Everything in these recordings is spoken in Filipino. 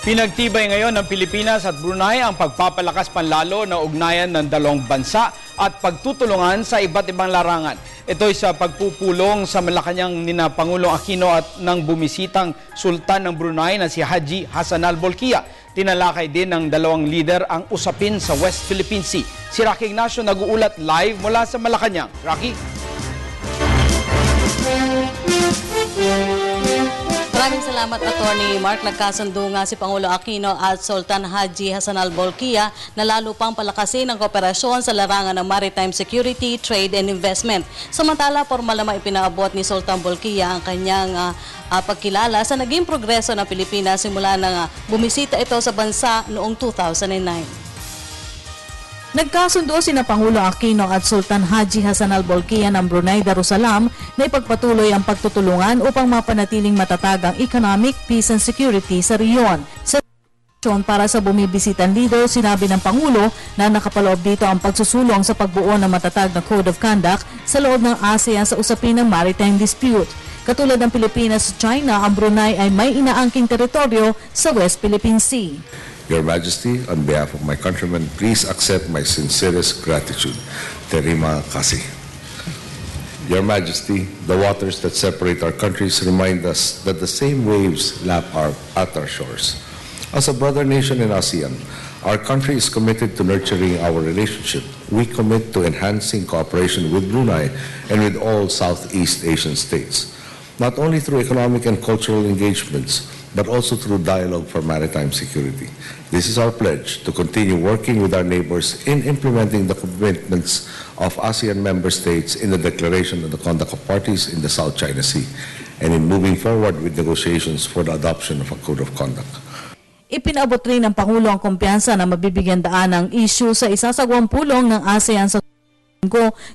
Pinagtibay ngayon ng Pilipinas at Brunei ang pagpapalakas panlalo ng ugnayan ng dalawang bansa at pagtutulungan sa iba't ibang larangan. Ito'y sa pagpupulong sa Malacanang nina Pangulong Aquino at ng bumisitang Sultan ng Brunei na si Haji Hassanal Bolkiah. Tinalakay din ng dalawang leader ang usapin sa West Philippine Sea. Si Rocky Ignacio nag-uulat live mula sa Malacanang. Rocky? Maraming salamat, Attorney Mark. Nagkasundo nga si Pangulo Aquino at Sultan Haji Hassanal Bolkiah na lalo pang palakasin ang kooperasyon sa larangan ng maritime security, trade and investment. Samantala, formal naman ipinaabot ni Sultan Bolkiah ang kanyang pagkilala sa naging progreso ng Pilipinas simula nang bumisita ito sa bansa noong 2009. Nagkasundo sina Pangulo Aquino at Sultan Haji Hassanal Bolkiah ng Brunei Darussalam na ipagpatuloy ang pagtutulungan upang mapanatiling matatag ang economic, peace and security sa riyon. Sa para sa bumibisitang leader, sinabi ng Pangulo na nakapaloob dito ang pagsusulong sa pagbuo ng matatag na Code of Conduct sa loob ng ASEAN sa usapin ng maritime dispute. Katulad ng Pilipinas at China, ang Brunei ay may inaangking teritoryo sa West Philippine Sea. Your Majesty, on behalf of my countrymen, please accept my sincerest gratitude. Terima kasih. Your Majesty, the waters that separate our countries remind us that the same waves lap at our shores. As a brother nation in ASEAN, our country is committed to nurturing our relationship. We commit to enhancing cooperation with Brunei and with all Southeast Asian states, not only through economic and cultural engagements, but also through dialogue for maritime security. This is our pledge to continue working with our neighbors in implementing the commitments of ASEAN member states in the Declaration of the Conduct of Parties in the South China Sea and in moving forward with negotiations for the adoption of a Code of Conduct. Ipinabot rin ng Pangulo ang kumpiyansa na mabibigyan daan ang issue sa isasagawang pulong ng ASEAN sa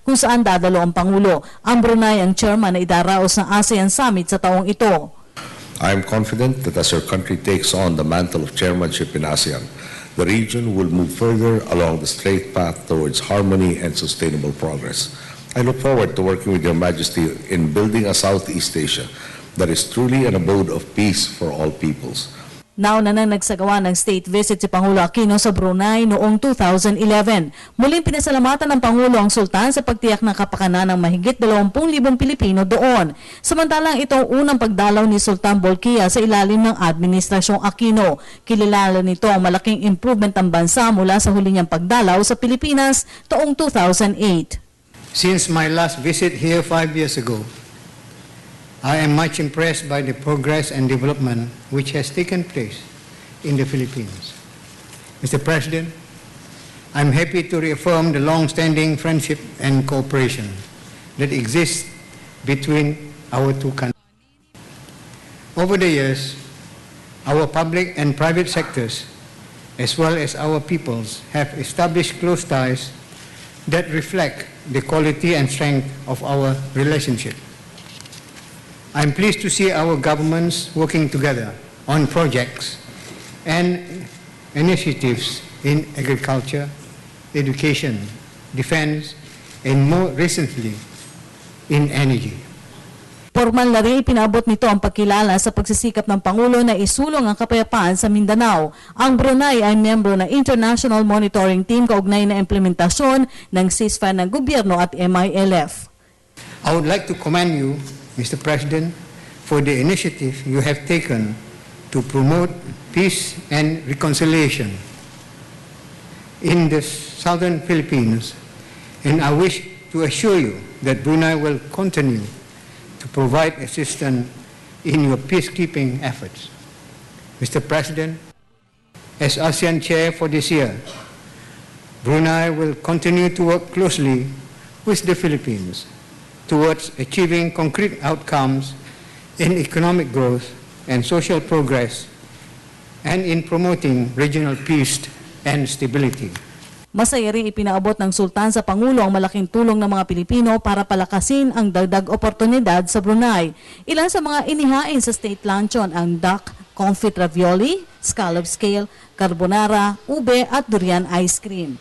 kung saan dadalo ang Pangulo. Ang Brunei ang chairman na idaraos ng ASEAN Summit sa taong ito. I am confident that as our country takes on the mantle of chairmanship in ASEAN, the region will move further along the straight path towards harmony and sustainable progress. I look forward to working with Your Majesty in building a Southeast Asia that is truly an abode of peace for all peoples. Nauna nang nagsagawa ng state visit si Pangulo Aquino sa Brunei noong 2011. Muling pinasalamatan ng Pangulo ang Sultan sa pagtiyak ng kapakanan ng mahigit 20,000 Pilipino doon. Samantalang itong unang pagdalaw ni Sultan Bolkiah sa ilalim ng Administrasyong Aquino. Kilala nito ang malaking improvement ng bansa mula sa huli niyang pagdalaw sa Pilipinas taong 2008. Since my last visit here 5 years ago, I am much impressed by the progress and development which has taken place in the Philippines. Mr. President, I'm happy to reaffirm the long-standing friendship and cooperation that exists between our two countries. Over the years, our public and private sectors, as well as our peoples, have established close ties that reflect the quality and strength of our relationship. I'm pleased to see our governments working together on projects and initiatives in agriculture, education, defense, and more recently, in energy. Formal na rin ipinabot nito ang pagkilala sa pagsisikap ng Pangulo na isulong ang kapayapaan sa Mindanao. Ang Brunei ay miyembro ng International Monitoring Team kaugnay na implementasyon ng ceasefire ng gobyerno at MILF. I would like to commend you, Mr. President, for the initiative you have taken to promote peace and reconciliation in the southern Philippines, and I wish to assure you that Brunei will continue to provide assistance in your peacekeeping efforts. Mr. President, as ASEAN Chair for this year, Brunei will continue to work closely with the Philippines towards achieving concrete outcomes in economic growth and social progress and in promoting regional peace and stability. Masaya rin ipinaabot ng Sultan sa Pangulo ang malaking tulong ng mga Pilipino para palakasin ang dagdag oportunidad sa Brunei. Ilan sa mga inihain sa state luncheon ang duck, confit ravioli, scallop scale, carbonara, ube at durian ice cream.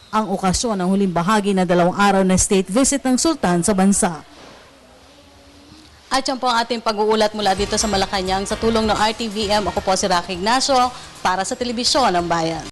Ang okasyon ng huling bahagi na 2 araw na state visit ng Sultan sa bansa. At yan po ang ating pag-uulat mula dito sa Malacanang sa tulong ng RTVM. Ako po si Rocky Ignacio para sa Telebisyon ng Bayan.